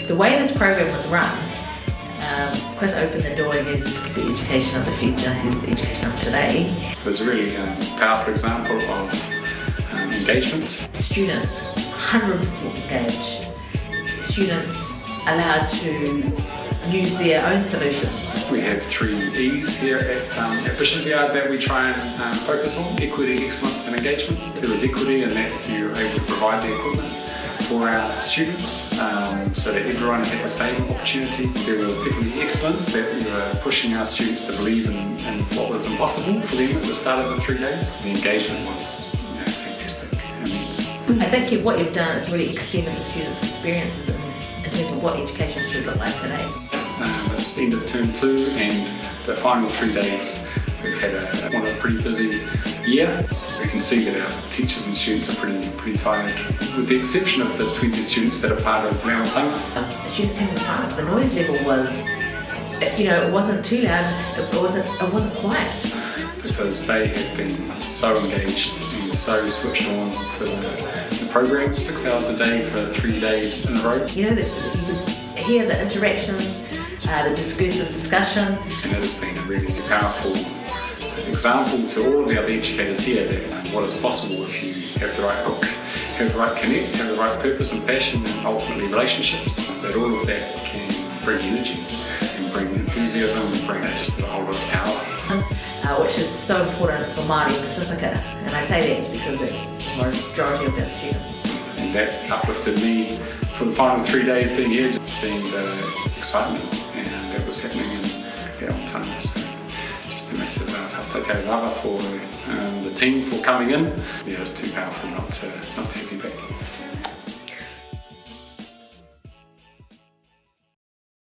The way this program was run, Chris opened the door and is the education of the future, he's the education of today. It was a really powerful example of engagement. Students 100% engaged. Students allowed to use their own solutions. We have 3 E's here at Bishop Viard that we try and focus on: equity, excellence and engagement. There was equity in that you're able to provide the equipment for our students so that everyone had the same opportunity. There was definitely excellence, that we were pushing our students to believe in what was impossible for them at the start of the 3 days. The engagement was fantastic, immense. I think what you've done is really extended the students' experiences in terms of what education should look like today. It's the end of term 2 and the final 3 days. We've had a pretty busy year. We can see that our teachers and students are pretty tired, with the exception of the 20 students that are part of Māori. The students having fun. The noise level was, it wasn't too loud, it wasn't quiet. Because they have been so engaged and so switched on to the program, 6 hours a day for 3 days in a row. You could hear the interactions, the discursive discussion. And that has been a really powerful example to all of the other educators here that what is possible if you have the right hook, have the right connect, have the right purpose and passion, and ultimately relationships, that all of that can bring energy and bring enthusiasm and bring just a whole lot of power. Which is so important for Māori and Pasifika, and I say that because it's the majority of our students. And that uplifted me for the final 3 days being here, just seeing the excitement and that was happening in our time. So just a massive hapaka lava for the team for coming in. Yeah, it's too powerful not to have you back.